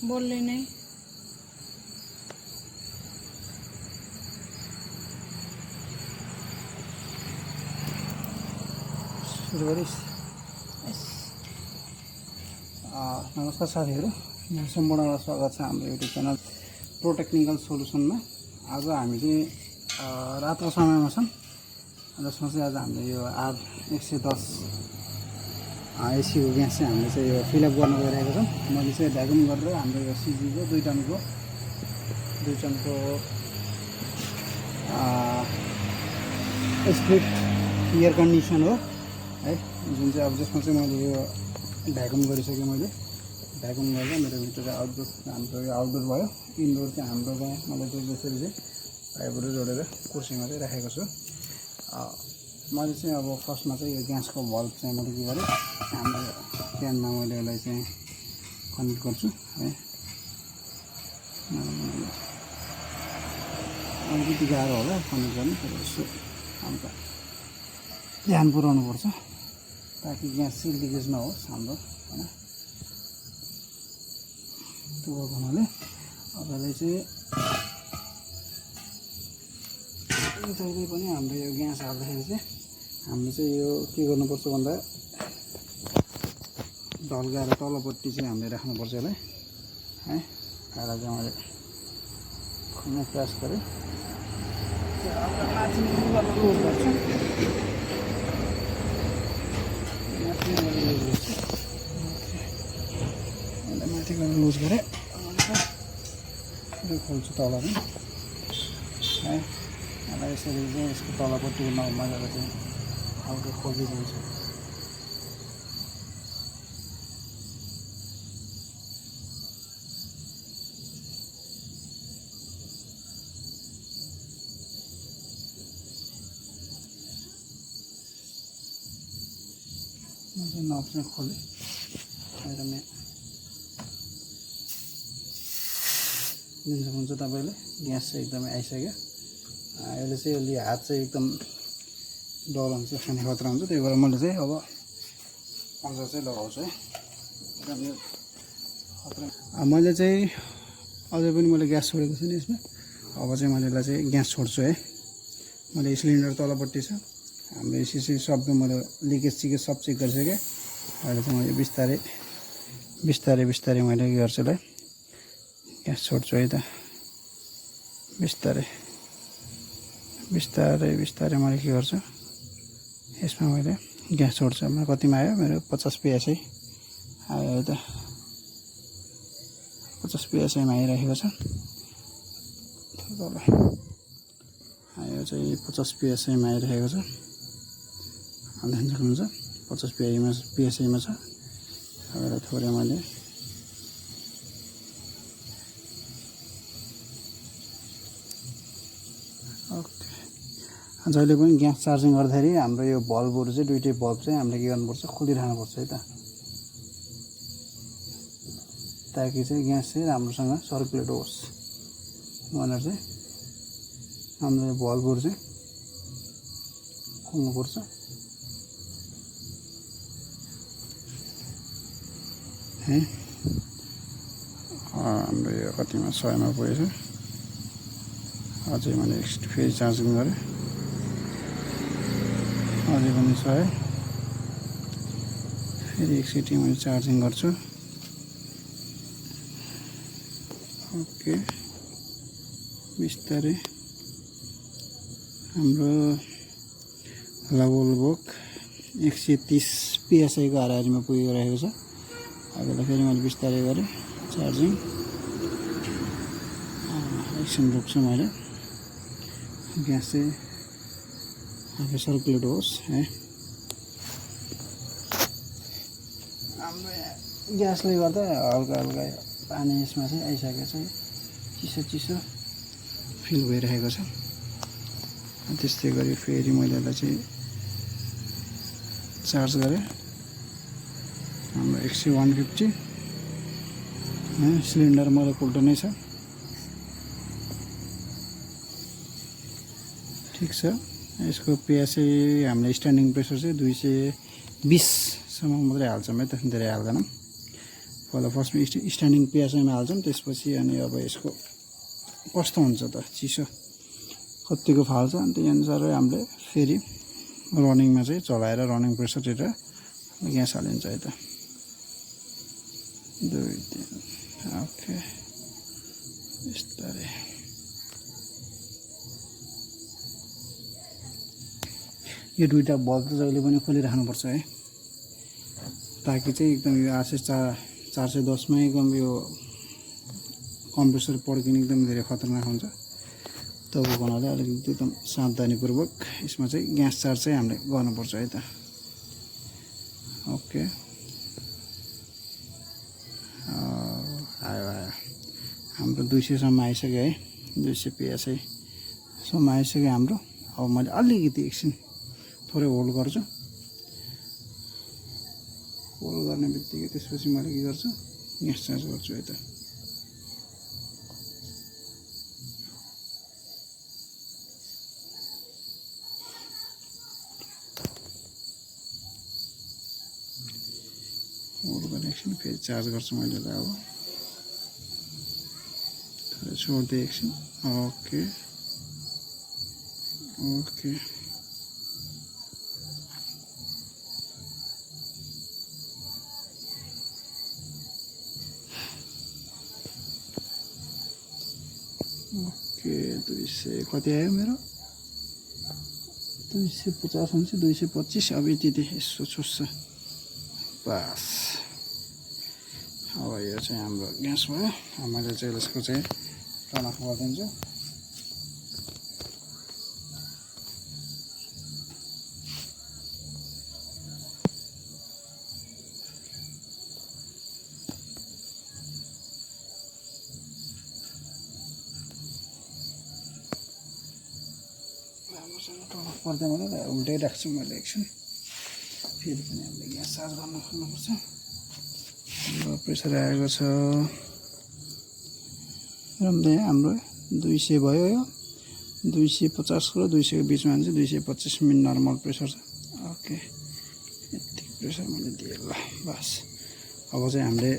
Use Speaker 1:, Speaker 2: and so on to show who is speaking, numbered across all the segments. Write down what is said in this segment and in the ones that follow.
Speaker 1: बोलले नहीं
Speaker 2: सुरु गरिस्। नमस्कार साथीहरू, यहाँ सम्पूर्णलाई स्वागत छ हाम्रो युट्युब च्यानल प्रो टेक्निकल सोल्युसनमा। आज हामी चाहिँ रातको समयमा छौँ, जसमा चाहिँ आज हामीले यो R110 एसीको ग्यास चाहिँ हामीले चाहिँ यो फिलअप गर्न गइरहेको छौँ। मैले चाहिँ भ्याकुम गरेर हाम्रो यो सिजीको 2 टनको स्प्लिट एयर कन्डिसन हो है, जुन चाहिँ अब जसमा चाहिँ मैले यो भ्याकुम गरिसकेँ। मैले भ्याकुम गर्दा मेरो भित्र चाहिँ आउटडोर, हाम्रो यो आउटडोर भयो। इनडोर चाहिँ हाम्रो चाहिँ मैले चाहिँ जसरी चाहिँ पाइपहरू जोडेर कुर्सीमा चाहिँ राखेको छु। मैले चाहिँ अब फर्स्टमा चाहिँ यो ग्यासको भल्भ चाहिँ मैले के गरेँ, हाम्रो क्यानमा मैले यसलाई चाहिँ कनेक्ट गर्छु है। अलिकति गाह्रो होला कनेक्ट गर्नु, तर यसो हल्का ध्यान पुऱ्याउनु पर्छ ताकि ग्यास चाहिँ लिकेज नहोस् हाम्रो होइन। त्यो हुनाले अब यसलाई चाहिँ जहिले पनि हाम्रो यो ग्यास हाल्दाखेरि चाहिँ हामीले चाहिँ यो के गर्नुपर्छ भन्दा ढल्काएर तलपट्टि चाहिँ हामीले राख्नुपर्छ यसलाई है। आएर चाहिँ मैले खुल्न प्रयास गरेँ, माथि लुज गर्छु, माथि गएर लुज गरेँ, खोल्छु तल पनि है। अब यसरी चाहिँ यसको तलपट्टि मजाले चाहिँ हल्का खोलिदिन्छ। नब चाहिँ खोलेँ, एकदमै दिन सक्नुहुन्छ तपाईँले। ग्यास चाहिँ एकदमै आइसक्यो। यसले चाहिँ अलि हात चाहिँ एकदम डलाउनु चाहिँ खाने खतरा हुन्छ, त्यही भएर मैले चाहिँ अब पन्जा चाहिँ लगाउँछु है। एकदम यो खतरा। मैले चाहिँ अझै पनि मैले ग्यास छोडेको छु नि यसमा। अब चाहिँ मैले यसलाई चाहिँ ग्यास छोड्छु है। मैले सिलिन्डर तलपट्टि छ, हाम्रो एसी सब मैले लिकेज सिकेज सब चेक गरिसकेँ। अहिले चाहिँ मैले बिस्तारै मैले के गर्छु यसलाई ग्यास छोड्छु है त। बिस्तारै मैले के गर्छु, यसमा मैले ग्यास छोड्छु। मेरो कतिमा आयो, मेरो 50 PSI आयो है त। 50 PSI मा आइरहेको छ। यो चाहिँ 50 PSI मा आइरहेको छ। ध्यान राख्नुहुन्छ 50 PSI मा छ। अब थोरै मैले जहिले पनि ग्यास चार्जिङ गर्दाखेरि हाम्रो यो बल्बहरू चाहिँ दुईटै बल्ब चाहिँ हामीले के गर्नुपर्छ, खोलिराख्नुपर्छ है त, ताकि चाहिँ ग्यास चाहिँ राम्रोसँग सर्कुलेट होस् भनेर चाहिँ हाम्रो यो बल्बहरू चाहिँ खोल्नुपर्छ है। हाम्रो यो कतिमा 100 मा पुगेछ। अझै मैले फेरि चार्जिङ गरेँ, अझै पनि 100, फेरि एकचोटि मैले चार्जिङ गर्छु। ओके, बिस्तारै हाम्रो लगभग 130 PSI को हाराहारीमा पुगिरहेको छ। अब फेरि मैले बिस्तारै गरेँ चार्जिङ। एकछिन रोक्छु मैले, ग्यास चाहिँ आफै सर्कुलेट होस् है। हाम्रो ग्यासले गर्दा हल्का पानी यसमा चाहिँ आइसकेको छ, चिसो फिल भइरहेको छ। त्यस्तै गरी फेरि मैले यसलाई चाहिँ चार्ज गरेँ। हाम्रो 150 सिलिन्डर मैले उल्टो नै छ, ठिक छ। यसको PSI हामीले स्ट्यान्डिङ प्रेसर चाहिँ 220 सम्म मात्रै हाल्छौँ है त, धेरै हाल्दैनौँ। पहिला फर्स्टमा स्ट्यान्डिङ पेयर्समा हाल्छौँ, त्यसपछि अनि अब यसको कस्तो हुन्छ त चिसो कतिको फाल्छ अनि त्यही अनुसार हामीले फेरि रनिङमा चाहिँ चलाएर रनिङ प्रेसर हेरेर ग्यास हालिन्छ है त। 2 3 ओके बिस्तारै यो दुईटा बल्ब चाहिँ जहिले पनि खोलिराख्नुपर्छ है, ताकि चाहिँ एकदम यो 410 मा एकदम यो कम्प्रेसर पड्किने एकदम धेरै खतरनाक हुन्छ। त्यो हुनाले अलिकति एकदम सावधानीपूर्वक यसमा चाहिँ ग्यास चार्ज चाहिँ हामीले गर्नुपर्छ है त। ओके आयो हाम्रो 200 सम्म आइसक्यो है, 200 PSI सम्म आइसक्यो हाम्रो। अब मैले अलिकति एकछिन थोरै होल्ड गर्छु, होल्ड गर्ने बित्तिकै त्यसपछि मैले के गर्छु ग्यास चार्ज गर्छु है त। होल्ड गर्ने एकछिन फेरि चार्ज गर्छु मैले त। अब थोरै छोड्दै एकछिन। ओके ओके ओके 200 कति आयो मेरो 250 हुन्छ 225 अब यति यसो छुस्छ बस। अब यो चाहिँ हाम्रो ग्यास भयो। अब मैले चाहिँ यसको चाहिँ टर्न अफ गरिदिन्छु। टर्न अफ गर्दै मैले उल्टै राख्छु मैले एकछिन, फेरि पनि हामीले ग्यास चार्ज गर्न खोल्नुपर्छ। प्रेसर आएको छ राम्रै हाम्रो 200 भयो। यो 250 र 200 को बिचमा हुन्छ, 225 मिनट नर्मल प्रेसर छ। ओके यति प्रेसर मैले दिएँ ल बस। अब चाहिँ हामीले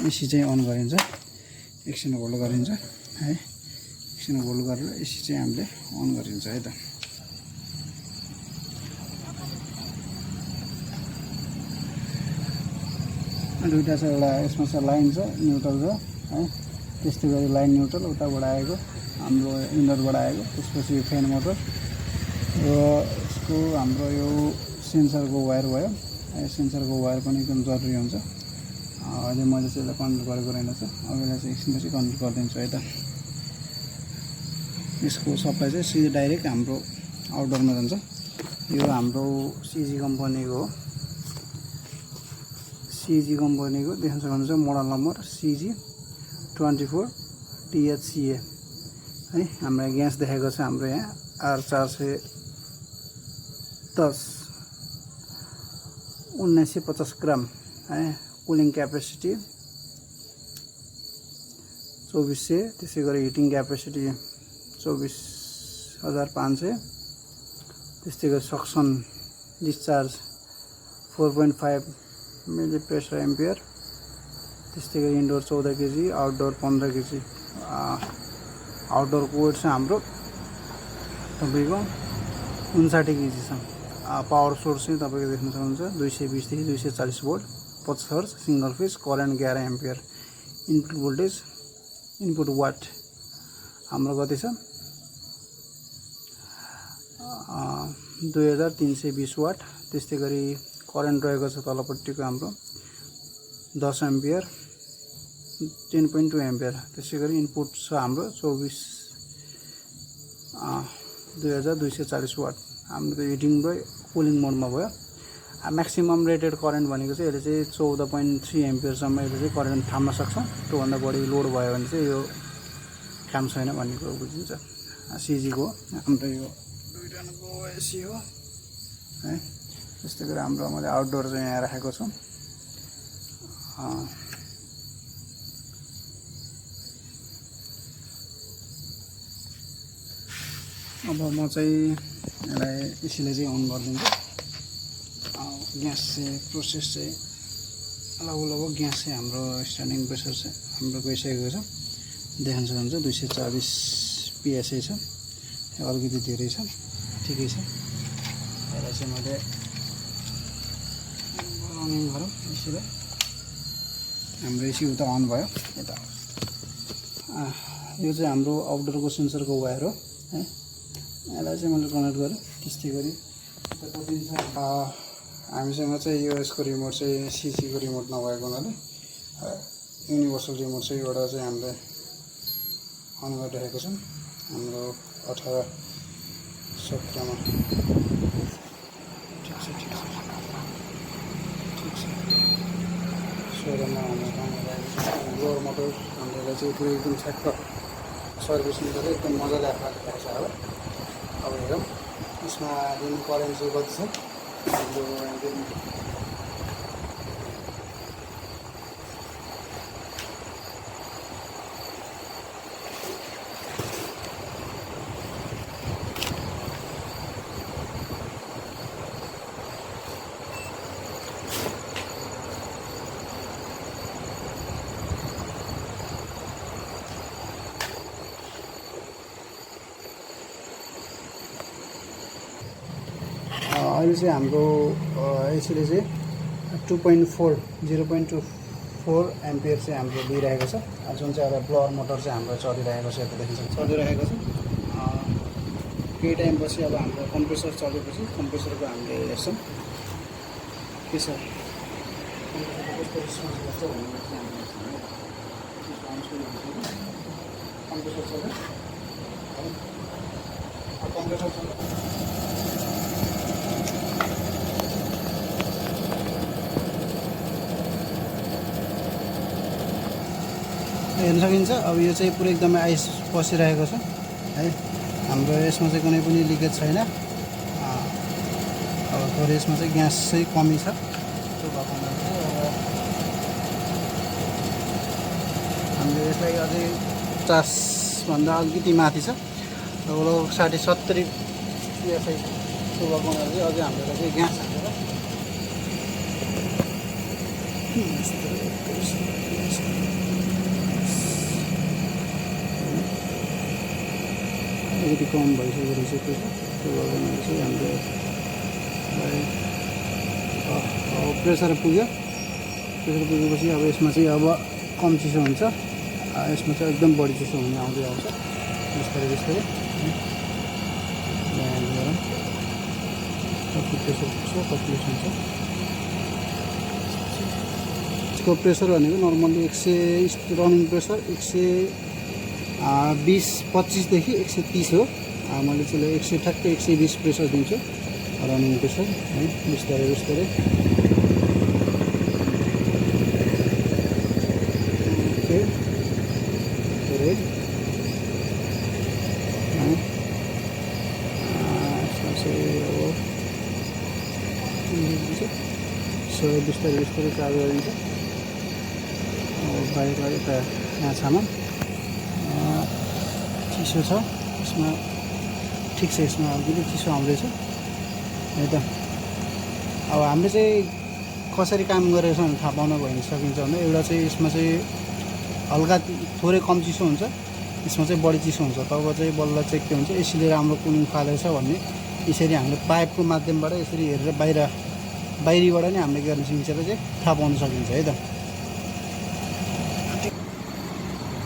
Speaker 2: एसी चाहिँ अन गरिन्छ, एकछिन होल्ड गरिन्छ है, एकछिन होल्ड गरेर एसी चाहिँ हामीले अन गरिन्छ है त। दुईटा छ, एउटा यसमा छ लाइन छ न्युट्रल छ है, त्यस्तै गरी लाइन न्युट्रल उताबाट आएको हाम्रो इन्भर्टरबाट आएको, त्यसपछि यो फ्यान मोटर र यसको हाम्रो यो सेन्सरको वायर भयो। यो सेन्सरको वायर पनि एकदम जरुरी हुन्छ। अहिले मैले चाहिँ यसलाई कन्ट्रोल गरेको रहेनछ, अब यसलाई चाहिँ एकछिनपछि कन्ट्रोल गरिदिन्छु है त। यसको सप्लाई चाहिँ सिधै डाइरेक्ट हाम्रो आउटडोरमा जान्छ। यो हाम्रो सिजी कम्पनीको हो, सिजी कम्पनीको देख्न सक्नुहुन्छ मोडल नम्बर CG24THCA है। हाम्रो ग्यास देखाएको छ हाम्रो यहाँ R410 1950 ग्राम है, कुलिङ क्यापेसिटी 2400, त्यसै गरी हिटिङ क्यापेसिटी 24,500, त्यस्तै गरी सक्सन डिस्चार्ज 4.5 मिली प्रेसर एम्पियर, त्यस्तै गरी इन्डोर 14 केजी, आउटडोर 15 केजी। आउटडोरको वेट छ हाम्रो तपाईँको 59 केजी छ। पावर सोर्स चाहिँ तपाईँको देख्न सक्नुहुन्छ 220 देखि 240 volt, 50 hertz, single phase, current 11 ampere. Input voltage input watt हाम्रो कति छ 2320 वाट। त्यस्तै गरी करेन्ट रहेको छ तलपट्टिको हाम्रो 10 एम्पियर 10.2 एम्पियर। त्यसै गरी इनपुट छ हाम्रो 2240 वाट। हाम्रो हिटिङ र कुलिङ मोडमा भयो। म्याक्सिमम रेटेड करेन्ट भनेको चाहिँ यसले चाहिँ 14.3 एम्पियरसम्म यसले चाहिँ करेन्ट थाम्न सक्छ। त्योभन्दा बढी लोड भयो भने चाहिँ यो काम छैन भन्ने कुरो बुझिन्छ। सिजीको हाम्रो यो दुईजनाको एसी हो है। त्यस्तै गरी हाम्रो मैले आउटडोर चाहिँ यहाँ राखेको छु। अब म चाहिँ यसलाई एसीलाई चाहिँ अन गरिदिन्छु। ग्यास चाहिँ प्रोसेस चाहिँ लगभग ग्यास चाहिँ हाम्रो स्ट्यान्डिङ प्रेसर चाहिँ हाम्रो गइसकेको छ। देख्न सक्नुहुन्छ 240 psi छ, अलिकति धेरै छ, ठिकै छ। यसलाई चाहिँ मैले रनिङ गरौँ यसरी। हाम्रो एसी उता अन भयो। यता यो चाहिँ हाम्रो आउटडोरको सेन्सरको वायर हो है। यसलाई चाहिँ मैले कनेक्ट गरेँ त्यस्तै गरी। हामीसँग चाहिँ यो यसको रिमोट चाहिँ सिसीको रिमोट नभएको हुनाले युनिभर्सल रिमोट चाहिँ एउटा चाहिँ हामीले अन गरिरहेको छौँ। हाम्रो 18 17मा ठिक छ 16मा हाम्रो लोवर मोटर हामीलाई चाहिँ पुरै एकदम ठ्याक्क सर्भिसिङ गरेर एकदम मजाले आएको छ। अब हेरौँ यसमा जुन करेन्ट चाहिँ कति छ। अहिले चाहिँ हाम्रो एसीले चाहिँ 0.24 एम्पियर चाहिँ हाम्रो दिइरहेको छ। जुन चाहिँ अब ब्लोअर मोटर चाहिँ हाम्रो चलिरहेको छ, यता देखिन्छ चलिरहेको छ। केही टाइमपछि अब हाम्रो कम्प्रेसर चलेपछि कम्प्रेसरको हामीले हेर्छौँ के छ। कम्प्रेसर चल्यो, कम्प्रेसर चल्यो। हेर्न सकिन्छ। अब यो चाहिँ पुरै एकदमै आइस पसिरहेको छ है। हाम्रो यसमा चाहिँ कुनै पनि लिकेज छैन। अब थोरै यसमा चाहिँ ग्यास चाहिँ कमी छ। त्यो भएको हुनाले चाहिँ हामीले यसलाई अझै 50 भन्दा अलिकति माथि छ, लगभग 60-70 psi त्यो भएको हुनाले चाहिँ अझै हामीले चाहिँ ग्यास हालेर अलिकति कम भइसकेको रहेछ। त्यो भएको हुनाले चाहिँ हामीले प्रेसर पुग्यो। प्रेसर पुगेपछि अब यसमा चाहिँ अब कम चिसो हुन्छ, यसमा चाहिँ एकदम बढी चिसो हुने आउँदै आउँछ बिस्तारै बिस्तारै। कति प्रेसर पुग्छ, कति हुन्छ यसको प्रेसर भनेको नर्मल्ली 100 रनिङ प्रेसर 120-25 देखि 130 हो। मैले चाहिँ 100 ठ्याक्कै 120 प्रेसर दिन्छु रनिङ प्रेसर है। बिस्तारै बिस्तारै ओके धेरै सो बिस्तारै बिस्तारै चालु गरिन्छ। बाहिर यता यहाँसम्म चिसो छ, यसमा ठिक छ। यसमा अलिकति चिसो आउँदैछ है त। अब हामीले चाहिँ कसरी काम गरेको छ भने थाहा पाउन सकिन्छ भने एउटा चाहिँ यसमा चाहिँ हल्का थोरै कम चिसो हुन्छ, यसमा चाहिँ बढी चिसो हुन्छ। तब चाहिँ बल्ल चाहिँ के हुन्छ एसीले राम्रो कुलिङ फालेको छ भन्ने यसरी हामीले पाइपको माध्यमबाट यसरी हेरेर बाहिरीबाट नै हामीले गर्न सकिन्छ चाहिँ थाहा पाउन सकिन्छ है त।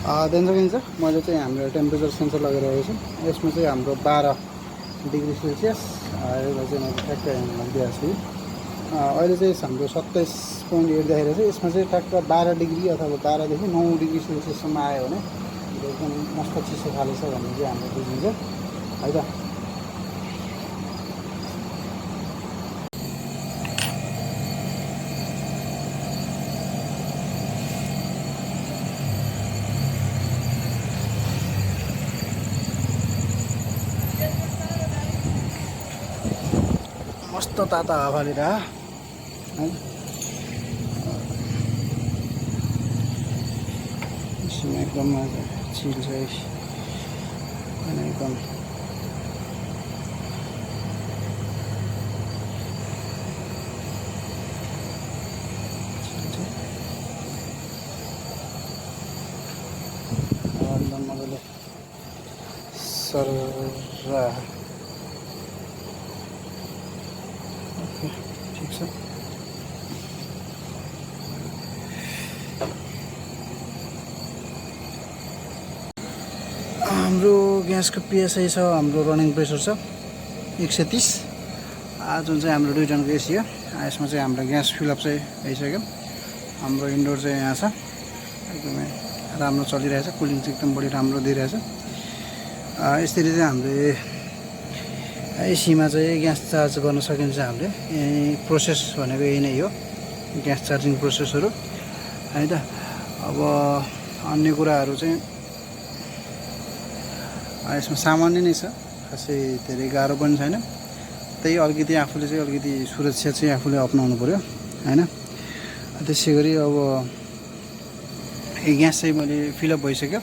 Speaker 2: देख्न सकिन्छ मैले चाहिँ हाम्रो टेम्परेचर सेन्सर लगाइरहेको छु। यसमा चाहिँ हाम्रो 12 डिग्री सेल्सियस यसलाई चाहिँ मैले ठ्याक्कै दिएको छु। अहिले चाहिँ हाम्रो 27.8 देखाइरहेको छ। यसमा चाहिँ ठ्याक्क 12 डिग्री अथवा 12 देखि 9 डिग्री सेल्सियससम्म आयो भने एकदम मस्त चिसो खाले छ भन्ने चाहिँ हामीले बुझिन्छ है त। मस्त ताता हावा लिएर है। यसमा एकदम चिल छ एकदम। एकदम मजाले सररा ओके ठिक छ हाम्रो ग्यासको पिएसआई छ हाम्रो रनिङ प्रेसर छ 130 जुन चाहिँ हाम्रो 2 टनको एसी हो यसमा चाहिँ हाम्रो ग्यास फिलअप चाहिँ भइसक्यो हाम्रो इन्डोर चाहिँ यहाँ छ एकदमै राम्रो चलिरहेछ कुलिङ चाहिँ एकदम बढी राम्रो दिइरहेछ यसरी चाहिँ हामीले एसीमा चाहिँ ग्यास चार्ज गर्न सकिन्छ हामीले प्रोसेस भनेको यही नै हो ग्यास चार्जिङ प्रोसेसहरू है त अब अन्य कुराहरू चाहिँ यसमा सामान्य नै छ खासै धेरै गाह्रो पनि छैन त्यही अलिकति आफूले चाहिँ अलिकति सुरक्षा चाहिँ आफूले अपनाउनु पर्यो हैन त्यसै गरी अब ग्यास चाहिँ मैले फिलअप भइसक्यो